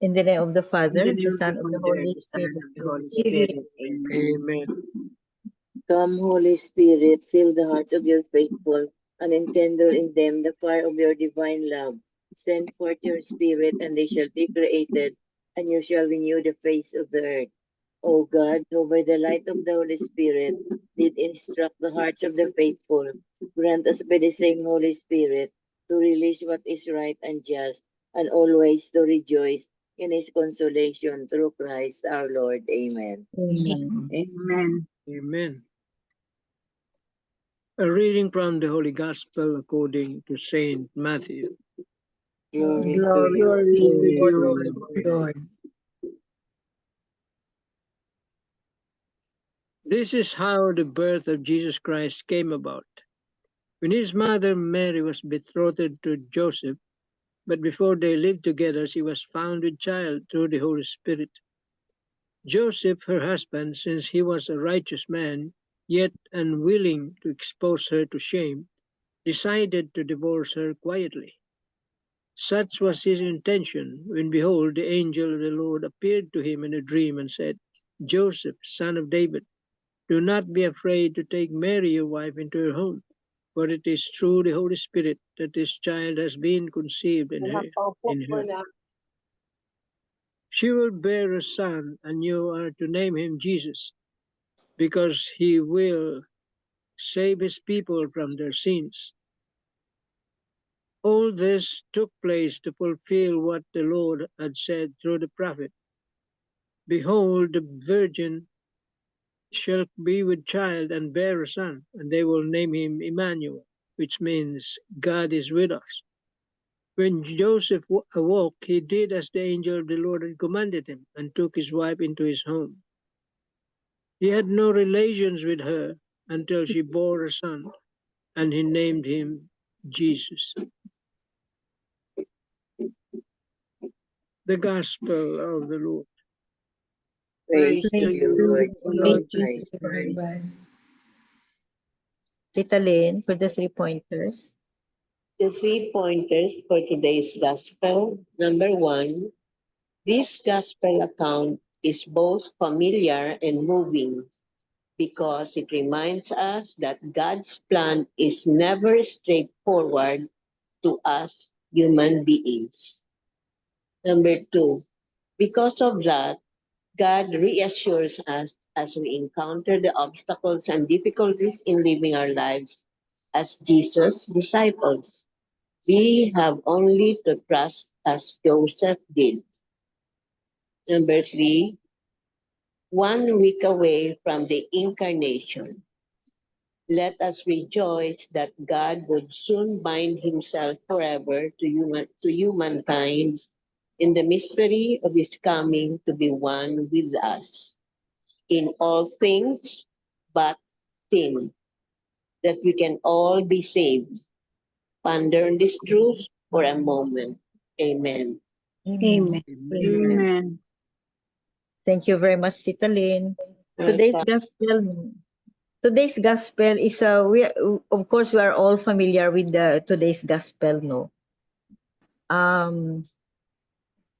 In the name of the Father, In the name the of Son, the of the Father, Holy the Son, Spirit. and the Holy Spirit. Amen. Amen. Come, Holy Spirit, fill the hearts of your faithful, and enkindle in them the fire of your divine love. Send forth your Spirit, and they shall be created, and you shall renew the face of the earth. O God, who by the light of the Holy Spirit did instruct the hearts of the faithful, grant us by the same Holy Spirit to release what is right and just, and always to rejoice in his consolation through Christ our Lord. Amen. Amen. Amen. Amen. A reading from the Holy Gospel according to Saint Matthew. Glory, Glory Glory to to you, you, Lord. Lord. This is how the birth of Jesus Christ came about. When his mother Mary was betrothed to Joseph, but before they lived together, she was found with child through the Holy Spirit. Joseph, her husband, since he was a righteous man, yet unwilling to expose her to shame, decided to divorce her quietly. Such was his intention, when behold, the angel of the Lord appeared to him in a dream and said, Joseph, son of David, do not be afraid to take Mary your wife into your home, for it is through the Holy Spirit that this child has been conceived in her. She will bear a son, and you are to name him Jesus, because he will save his people from their sins. All this took place to fulfill what the Lord had said through the prophet. Behold, the virgin shall be with child and bear a son, and they will name him Emmanuel, which means God is with us. When Joseph awoke, he did as the angel of the Lord had commanded him, and took his wife into his home. He had no relations with her until she bore a son, and he named him Jesus. The Gospel of the Lord. Praise to Praise you, Lord, O Lord Lord Christ. Jesus Christ. Tita Lynn for the 3 pointers. The 3 pointers for today's gospel. Number 1, this gospel account is both familiar and moving because it reminds us that God's plan is never straightforward to us human beings. Number 2, because of that, God reassures us as we encounter the obstacles and difficulties in living our lives as Jesus' disciples. We have only to trust as Joseph did. Number 3, 1 week away from the incarnation. Let us rejoice that God would soon bind himself forever to humankind in the mystery of his coming to be one with us in all things but sin, that we can all be saved. Ponder on this truth for a moment. Amen. Amen. Amen. Thank you very much, Tita Lynn. Today's gospel is we of course we are all familiar with the today's gospel, no.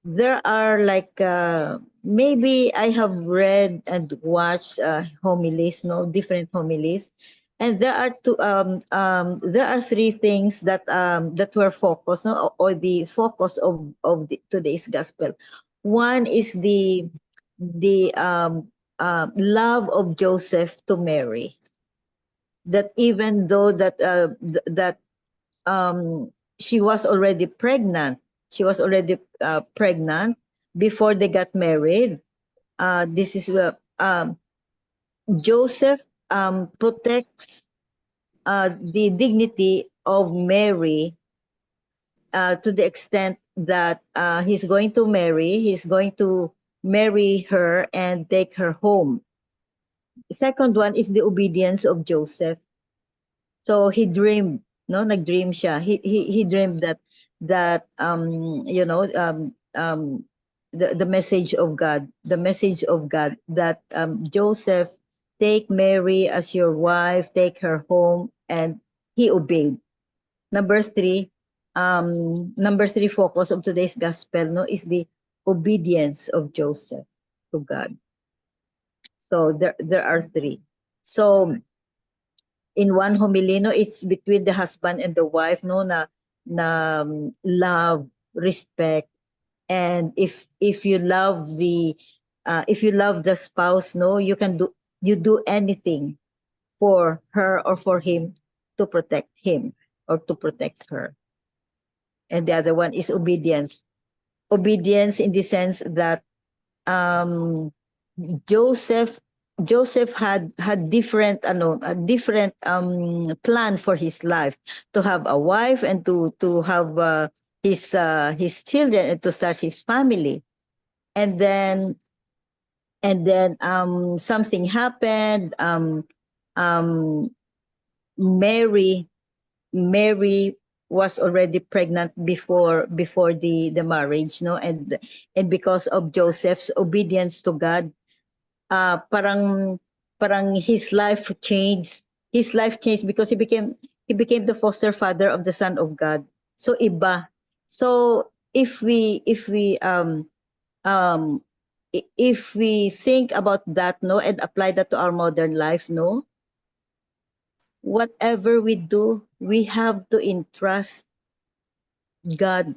There are like maybe I have read and watched homilies, no, different homilies, and there are 3 things that were focused, no, or the focus of today's gospel. One is the love of Joseph to Mary. That even though that she was already pregnant, before they got married. This is Joseph protects the dignity of Mary to the extent that he's going to marry her and take her home. The second one is the obedience of Joseph. So he dreamed, no, nag-dream siya. He dreamed that the message of God, that Joseph, take Mary as your wife, take her home, and he obeyed. Number three focus of today's gospel, no, is the obedience of Joseph to God. So there are three. So in one homily, no, it's between the husband and the wife, no, na love, respect, and if you love the spouse, no, you do anything for her or for him to protect him or to protect her. And the other one is obedience. Obedience in the sense that um Joseph Joseph had different a different plan for his life, to have a wife and to have his children and to start his family. And then something happened. Um Mary Mary was already pregnant before the marriage, no, and because of Joseph's obedience to God, parang his life changed because he became the foster father of the son of God. So iba. So um if we think about that, no, and apply that to our modern life, no, whatever we do, we have to entrust God.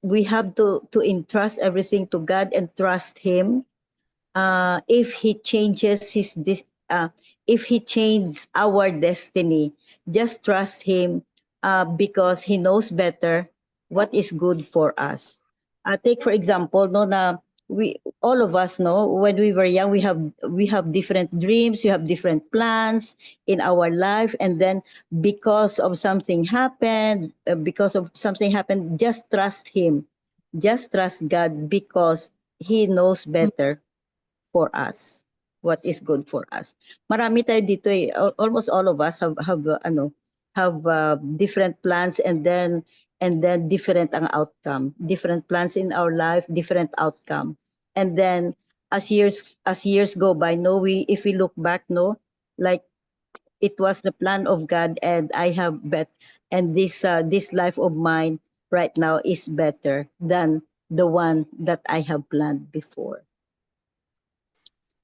We have to entrust everything to God and trust him. If he changes if he changes our destiny, just trust him, because he knows better what is good for us. Take for example, no, na we all of us know, when we were young, we have different dreams, we have different plans in our life, and then because of something happened, just trust him, just trust God, because he knows better for us, what is good for us. Marami tayo dito eh. Almost all of us have different plans, and then different ang outcome. Different plans in our life, different outcome. And then as years go by, no, if we look back, no, like it was the plan of God, and I have bet and this life of mine right now is better than the one that I have planned before.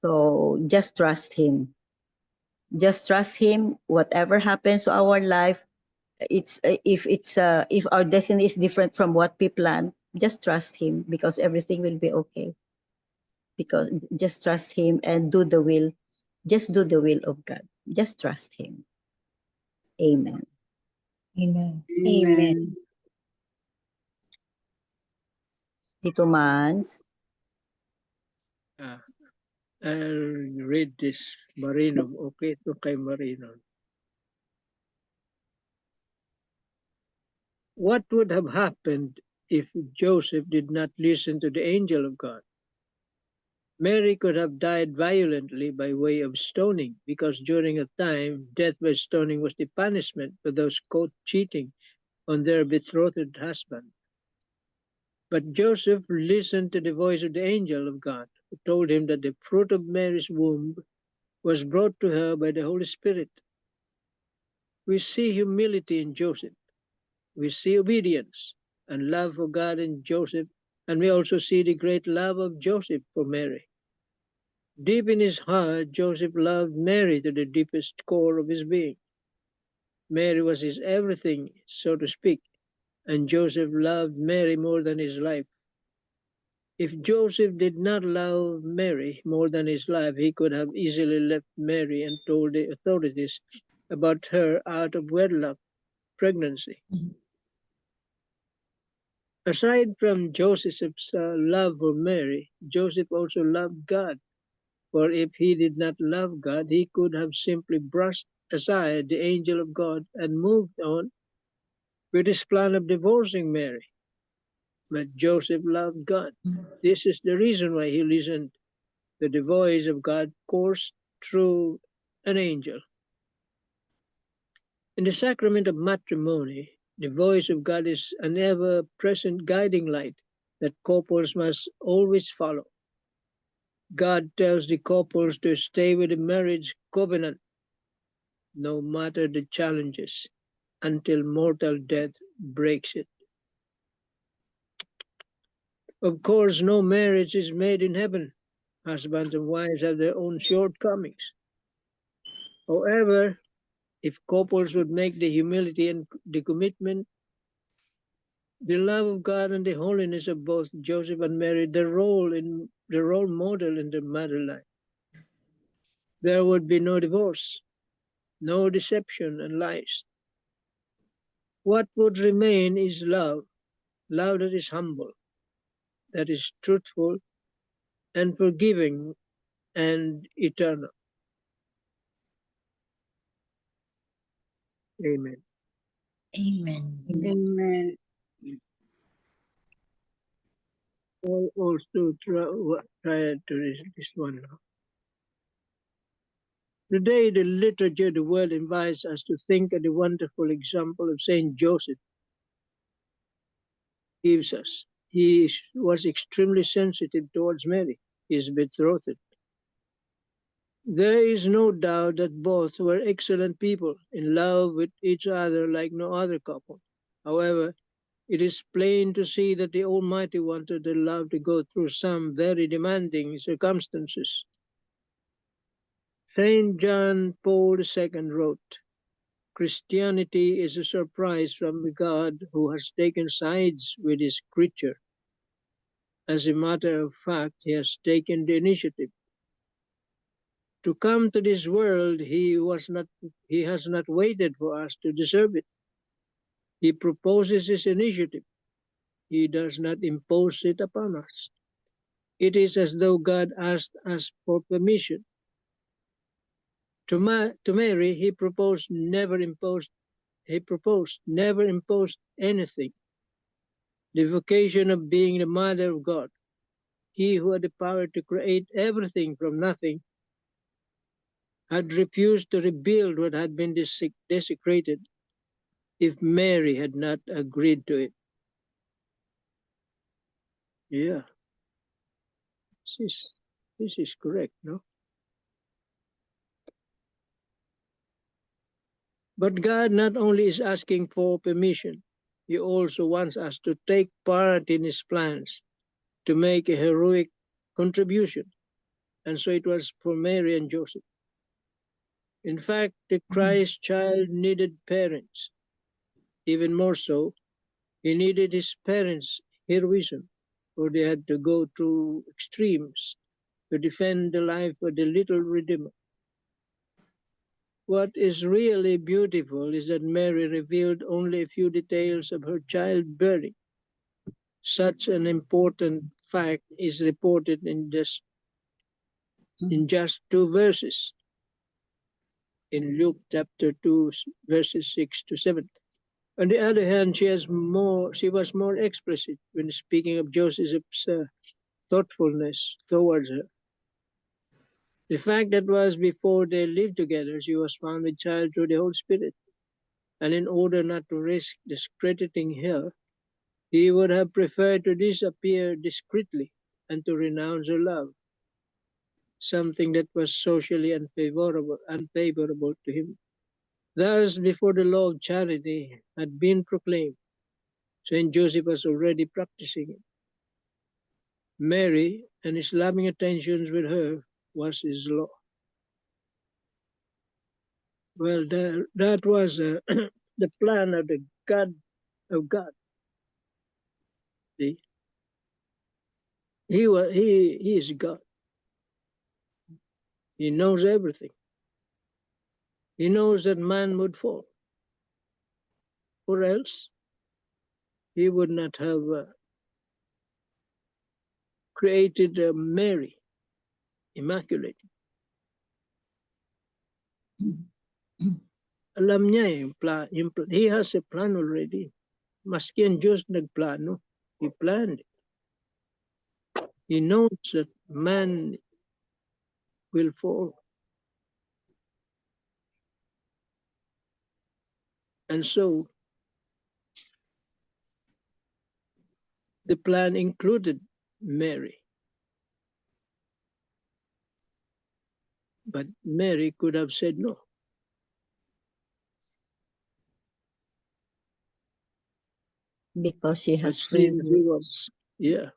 So just trust him. Just trust him. Whatever happens to our life, if our destiny is different from what we plan, just trust him, because everything will be okay. Because just trust him and do the will. Just do the will of God. Just trust him. Amen. Amen. Amen. Tito Mans. Ah, I'll read this. Marino. Okay, to kay Marino. What would have happened if Joseph did not listen to the angel of God? Mary could have died violently by way of stoning, because during a time, death by stoning was the punishment for those caught cheating on their betrothed husband. But Joseph listened to the voice of the angel of God, who told him that the fruit of Mary's womb was brought to her by the Holy Spirit. We see humility in Joseph. We see obedience and love for God in Joseph, and we also see the great love of Joseph for Mary. Deep in his heart, Joseph loved Mary to the deepest core of his being. Mary was his everything, so to speak, and Joseph loved Mary more than his life. If Joseph did not love Mary more than his life, he could have easily left Mary and told the authorities about her out of wedlock pregnancy. Aside from Joseph's love for Mary, Joseph also loved God. For if he did not love God, he could have simply brushed aside the angel of God and moved on with his plan of divorcing Mary. But Joseph loved God. This is the reason why he listened to the voice of God coursed through an angel. In the sacrament of matrimony, the voice of God is an ever-present guiding light that couples must always follow. God tells the couples to stay with the marriage covenant, no matter the challenges, until mortal death breaks it. Of course, no marriage is made in heaven. Husbands and wives have their own shortcomings. However, if couples would make the humility and the commitment, the love of God and the holiness of both Joseph and Mary, the role model in the mother life, there would be no divorce, no deception and lies. What would remain is love, love that is humble, that is truthful and forgiving and eternal. Amen. Amen. Amen. I'll also try to read this one now. Today, the liturgy of the world invites us to think of the wonderful example of Saint Joseph gives us. He was extremely sensitive towards Mary, his betrothed. There is no doubt that both were excellent people, in love with each other like no other couple. However, it is plain to see that the Almighty wanted their love to go through some very demanding circumstances. Saint John Paul II wrote, "Christianity is a surprise from God who has taken sides with his creature. As a matter of fact, he has taken the initiative. To come to this world, he has not waited for us to deserve it. He proposes his initiative. He does not impose it upon us. It is as though God asked us for permission. To Mary, he proposed, never imposed anything. The vocation of being the mother of God, he who had the power to create everything from nothing, had refused to rebuild what had been desecrated if Mary had not agreed to it." Yeah, this is correct, no? But God not only is asking for permission, he also wants us to take part in his plans, to make a heroic contribution. And so it was for Mary and Joseph. In fact, the Christ child needed parents. Even more so, he needed his parents' heroism, for they had to go through extremes to defend the life of the little Redeemer. What is really beautiful is that Mary revealed only a few details of her childbearing. Such an important fact is reported in just 2 verses in Luke chapter 2, verses 6 to 7. On the other hand, she was more explicit when speaking of Joseph's thoughtfulness towards her. The fact that was before they lived together, she was found with child through the Holy Spirit. And in order not to risk discrediting her, he would have preferred to disappear discreetly and to renounce her love, something that was socially unfavorable to him. Thus, before the law of charity had been proclaimed, Saint Joseph was already practicing it. Mary and his loving attentions with her was his law. Well, that was the plan of the God of God. See? He is God. He knows everything. He knows that man would fall, or else he would not have created Mary, immaculate. Alam niya he has a plan already. Maski ang Diyos nagplano, he planned it. He knows that man will fall. And so the plan included Mary. But Mary could have said no. Because she But has free since will. he was, yeah,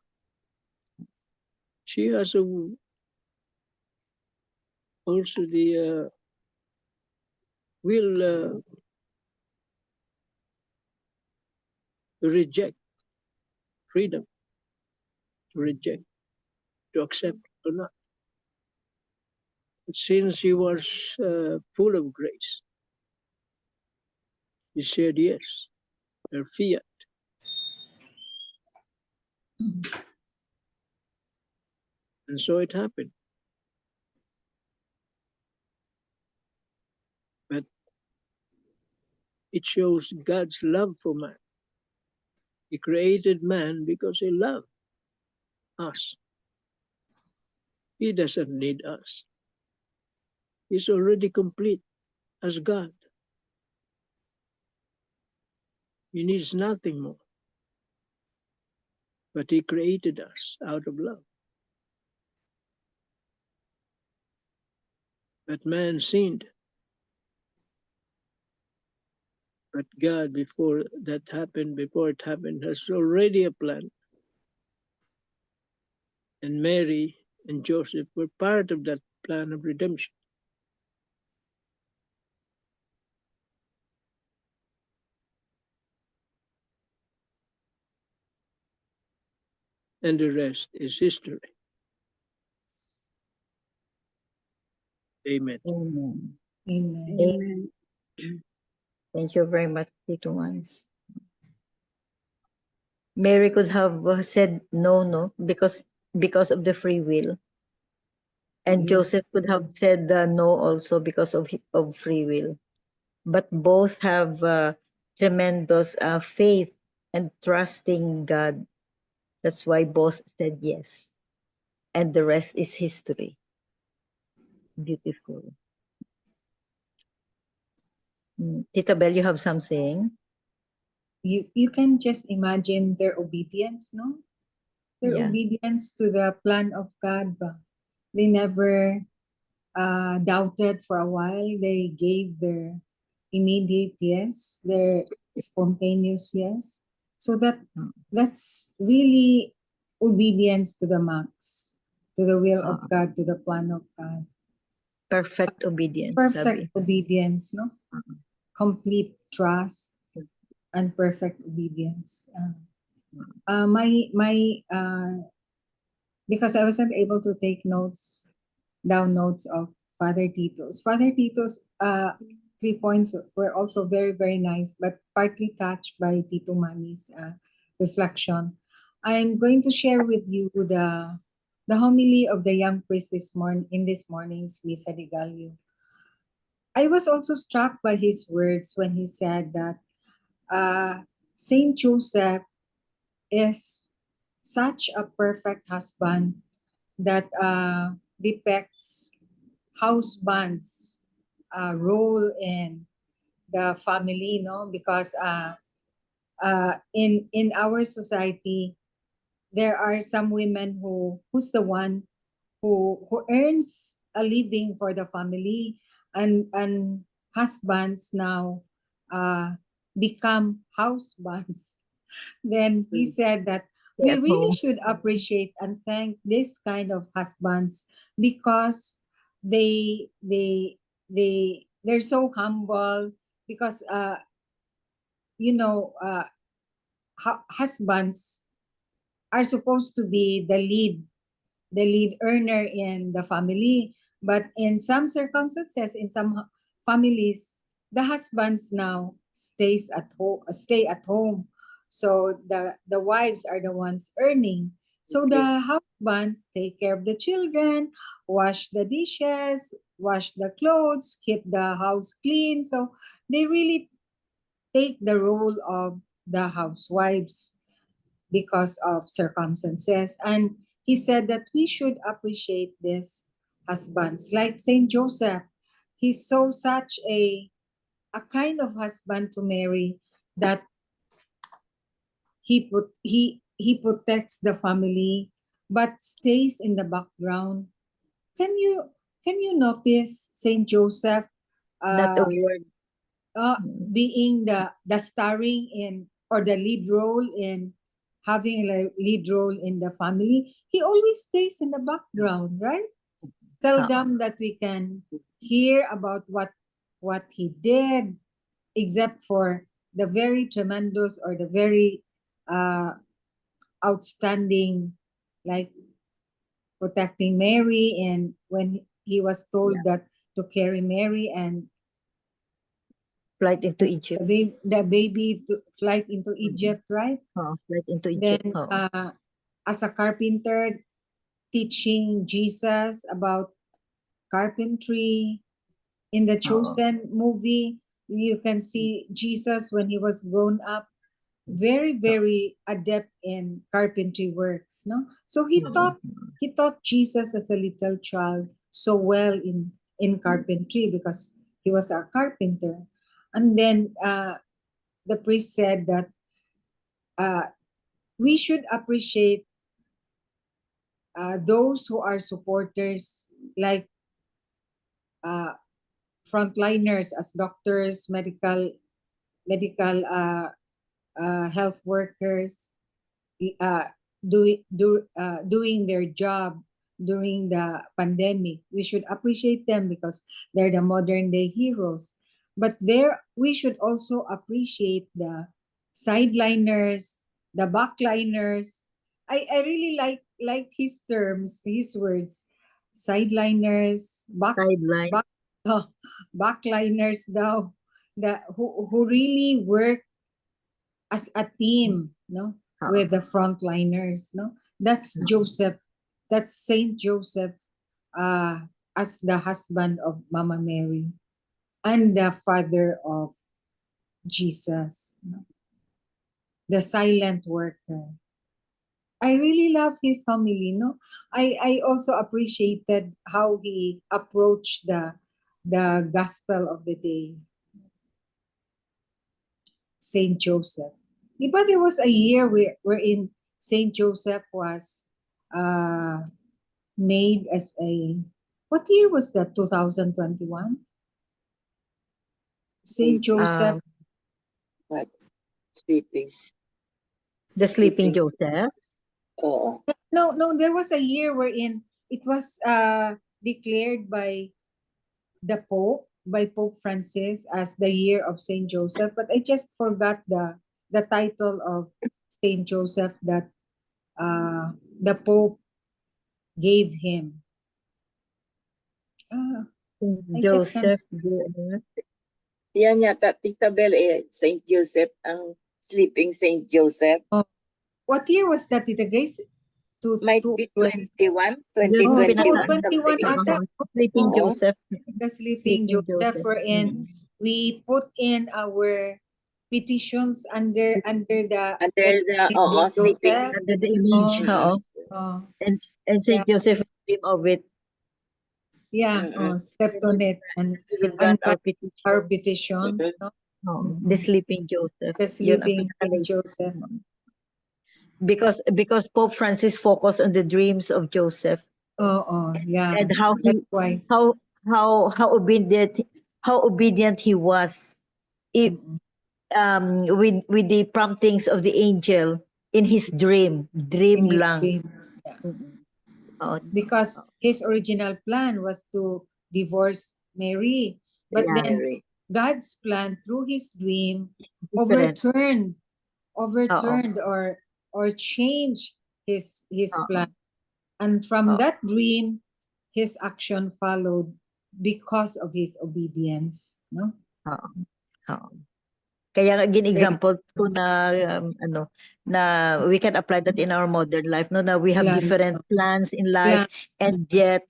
She has also the will to reject, freedom to reject, to accept or not. But since she was full of grace, she said yes, her fiat. And so it happened. But it shows God's love for man. He created man because he loved us. He doesn't need us. He's already complete as God. He needs nothing more. But he created us out of love. But man sinned. But God, before it happened, has already a plan. And Mary and Joseph were part of that plan of redemption. And the rest is history. Amen. Amen. Amen. Thank you very much, Tito Mans. Mary could have said no, because of the free will. And Mhm. Joseph could have said no also because of free will. But both have tremendous faith and trusting God. That's why both said yes. And the rest is history. Beautiful. Tita Bell, you have something? You can just imagine their obedience, no? Their Yeah. obedience to the plan of God. They never doubted for a while. They gave their immediate yes, their spontaneous yes. So that's really obedience to the max, to the will of God, to the plan of God. Perfect obedience, Perfect sabi. obedience, no? Complete trust and perfect obedience. Because I wasn't able to take down notes of Father Tito's. Father Tito's 3 points were also very, very nice, but partly touched by Tito Mani's reflection. I'm going to share with you the homily of the young priest in this morning's Misa de Gallo. I was also struck by his words when he said that Saint Joseph is such a perfect husband that depicts husband's role in the family, no? Because in our society, there are some women who's the one who earns a living for the family, and husbands now become husbands. Then he said that we At really home. should appreciate and thank this kind of husbands because they're so humble, because husbands are supposed to be the lead earner in the family, but in some circumstances, in some families, the husbands now stay at home, so the wives are the ones earning. So the husbands take care of the children, wash the dishes, wash the clothes, keep the house clean. So they really take the role of the housewives because of circumstances. And he said that we should appreciate these husbands. Like Saint Joseph, he's such a kind of husband to Mary that he protects the family but stays in the background. Can you notice Saint Joseph Not a word. being the starring in, or the lead role in having a lead role in the family, he always stays in the background, right? Seldom that we can hear about what he did, except for the very tremendous or the very outstanding, like protecting Mary, and when he was told that to carry Mary and Flight into Egypt. the baby to flight into Egypt, right? Flight into Then Egypt. as a carpenter, teaching Jesus about carpentry. In the Chosen movie, you can see Jesus when he was grown up, very, very adept in carpentry works, no? So he taught Jesus as a little child so well in carpentry because he was a carpenter. And then the priest said that we should appreciate those who are supporters, like frontliners as doctors, medical health workers, doing their job during the pandemic. We should appreciate them because they're the modern day heroes. But we should also appreciate the sideliners, the backliners. I really like his terms, his words. Sideliners, Sideline. backliners daw, who really work as a team, no, with the frontliners, no. That's Joseph. That's Saint Joseph, as the husband of Mama Mary and the father of Jesus, no? The silent worker. I really love his homily, no. I also appreciated how he approached the gospel of the day. Saint Joseph. Diba there was a year wherein Saint Joseph was made as a, what year was that? 2021? Saint Joseph. What? Sleeping. The sleeping Joseph. Oo. No, there was a year wherein it was declared by the Pope, by Pope Francis, as the year of Saint Joseph, but I just forgot the title of Saint Joseph that the Pope gave him. I just can't- Joseph. Yan yata, Tita Bel, Saint Joseph, ang sleeping Saint Joseph. What year was that, Tita Grace? Might be 21, 2021 21 ata. Sleeping Oo. Joseph. The sleeping Joseph, wherein we put in our petitions under the sleeping. Under the image. And Saint Joseph will dream of it. Yeah, slept on it and He will grant our petition. our petitions, no? The sleeping Joseph. The Yun ang sleeping pinaka- Joseph. Because Pope Francis focused on the dreams of Joseph Yeah. and how That's he why. how obedient he was, with the promptings of the angel in his dream in his lang. dream. Yeah. Because his original plan was to divorce Mary, but Yeah. then Mary. God's plan through his dream Different. overturned or changed his plan, and Oo. from that dream his action followed because of his obedience, no? Oo. Kaya nga example ko na na we can apply that in our modern life, no, na we have Plan. different plans in life, and yet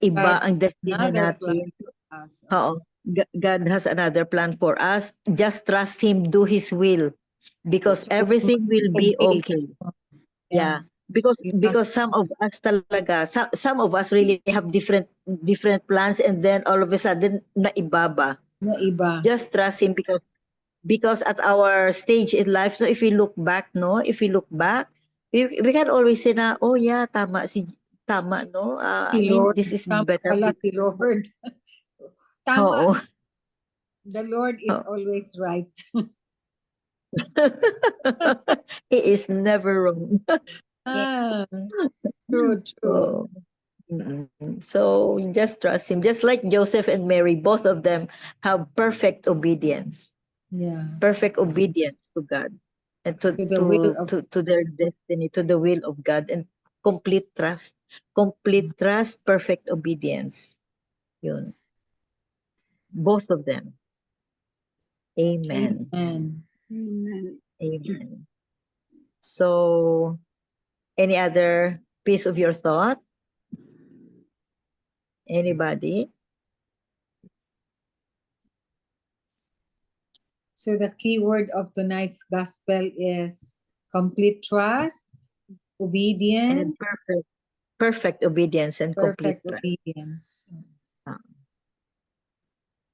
iba God ang destiny another natin. Us. Oo. God has another plan for us. Just trust him, do his will, because So, everything will be obey. okay. Yeah. Because You some of us talaga, some of us really have different plans, and then all of a sudden naibaba. na iba. Just trust him, because at our stage in life, no, if we look back, we can always say na, oh yeah, tama, no, I Si mean, Lord, this is tama better. pala si Lord. Tama. Oo. The Lord is Oo. always right. He is never wrong. Ah, true, true. So, so just trust him. Just like Joseph and Mary, both of them have perfect obedience. Yeah. Perfect obedience to God and To the will of to their destiny, to the will of God, and complete trust, perfect obedience. Yun. Both of them. Amen. Amen. Amen. Amen. So, any other piece of your thought? Anybody? So the key word of tonight's gospel is complete trust, And obedience, perfect obedience and complete perfect trust. obedience.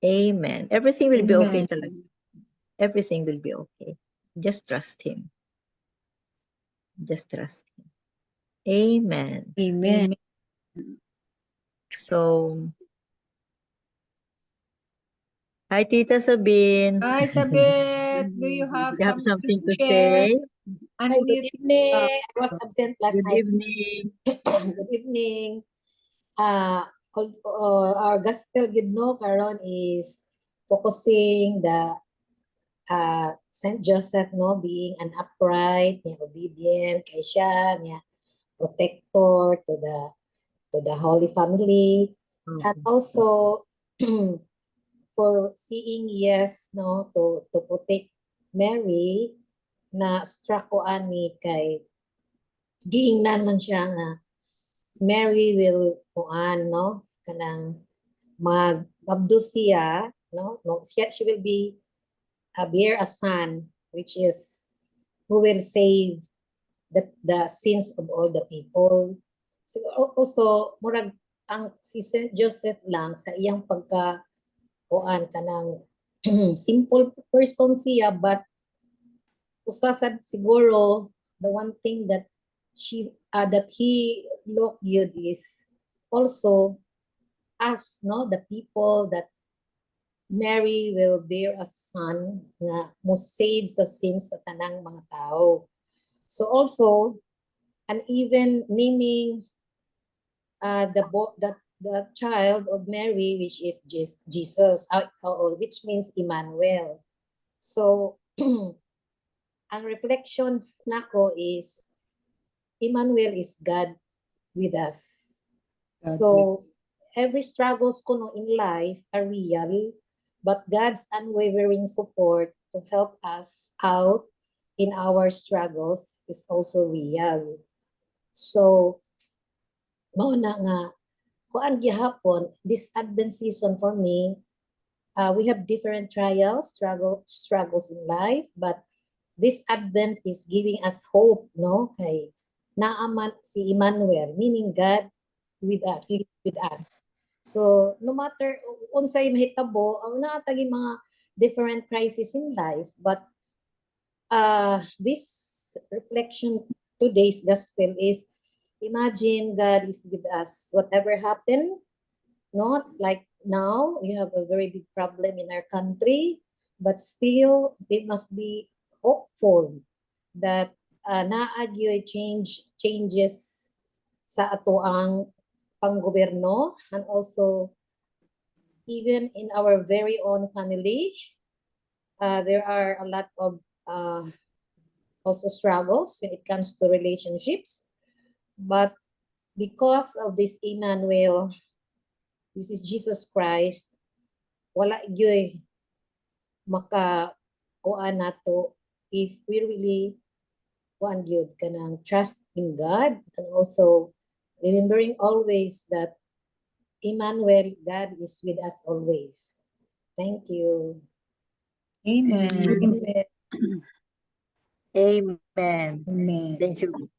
Amen. Everything will be okay Amen. talaga. Everything will be okay. Just trust him. Just trust him. Amen. Amen. So, hi, Tita Sabine. Hi, Sabit. Do you have You have something something to to share? say? Hi, good Unmute. evening. I was absent last Good night. evening. Good evening. Our gospel gidno karon is focusing the Saint Joseph no being an upright, niya obedient kay siya, niya protector to the Holy Family, and also for seeing yes no to protect Mary na struck ko ani kay giingnan man siya nga Mary will kuan no kanang magabdo siya no she will be bear a son which is who will save the sins of all the people. So also murag ang si Saint Joseph lang sa iyang pagka kuan kanang simple person siya but usasad siguro the one thing that he looked good is also us no the people that Mary will bear a son nga mo save sa sins sa tanang mga tao. So also and even naming the child of Mary which is Jesus which means Emmanuel. So ang reflection nako is Emmanuel is God with us. So every struggles ko no in life are real, but God's unwavering support to help us out in our struggles is also real. So mao na nga kuan gihapon this Advent season for me, we have different trials, struggles in life, but this Advent is giving us hope, no? Kay naaman si Emmanuel, meaning God with us, He's with us. So no matter unsay mahitabo, naatagi mga different crises in life, but this reflection today's gospel is imagine God is with us. Whatever happened, not like now we have a very big problem in our country, but still we must be hopeful that naagyoy changes sa ato ang panggoberno and also even in our very own family there are a lot of also struggles when it comes to relationships, but because of this Emmanuel, this is Jesus Christ, wala gyoy maka kuan nato if we really kuan gyud kanang trust in God and also remembering always that Emmanuel, God is with us always. Thank you. Amen. Amen. Amen. Amen. Thank you.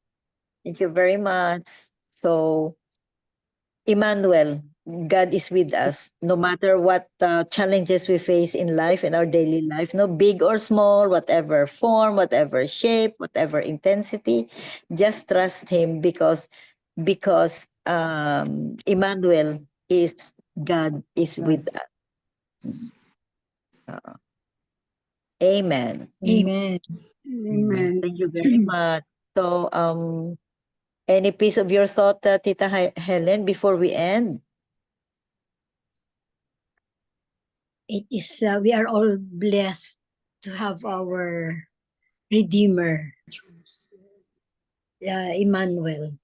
Thank you very much. So, Emmanuel, God is with us no matter what challenges we face in life, in our daily life, no big or small, whatever form, whatever shape, whatever intensity, just trust Him because Emmanuel is God is with us. Amen. Amen. Amen. Thank you very much. So, any piece of your thought, Tita Helen, before we end? It is, we are all blessed to have our Redeemer, Emmanuel,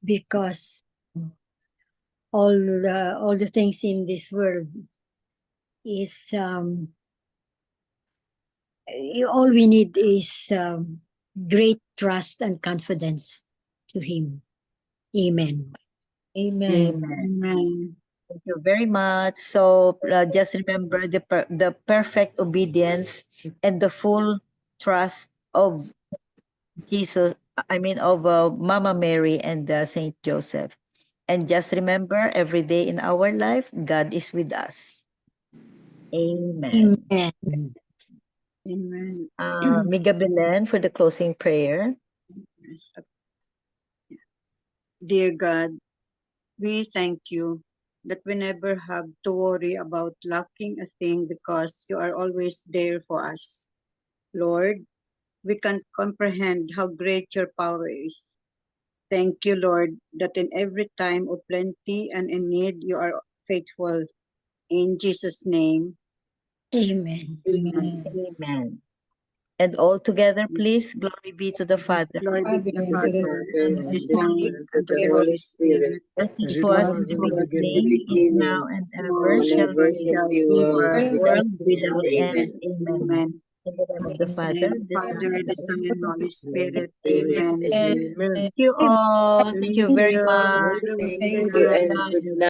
because all the things in this world is, all we need is great trust and confidence to Him. Amen. Amen. Amen. Amen. Thank you very much. So, just remember the perfect obedience and the full trust of Jesus, of Mama Mary and Saint Joseph. And just remember, every day in our life, God is with us. Amen. Amen. Amen. Miga Belen for the closing prayer. Yes. Dear God, we thank you that we never have to worry about lacking a thing because you are always there for us. Lord, we can't comprehend how great your power is. Thank you, Lord, that in every time of plenty and in need you are faithful. In Jesus' name, Amen. amen. Amen. And all together, please, glory be to the Father, Glory be to the Father, to the Father, Father, and to and the the Son, Son, and to and to the the Holy Holy Spirit, Spirit, as As it it was was in the in the was in the beginning, beginning, is now, beginning, and now, ever and shall ever be, shall shall be, be, world without world without without end. end. end. Amen. Amen. Amen. In the name of the In the Father, name of the the Son, Father, and the the Son, Holy and Holy Spirit. Spirit. Spirit. Amen. and amen. Thank you all. Thank you Thank very you. much. Have a Thank good thank you you. night. and good Bye. night.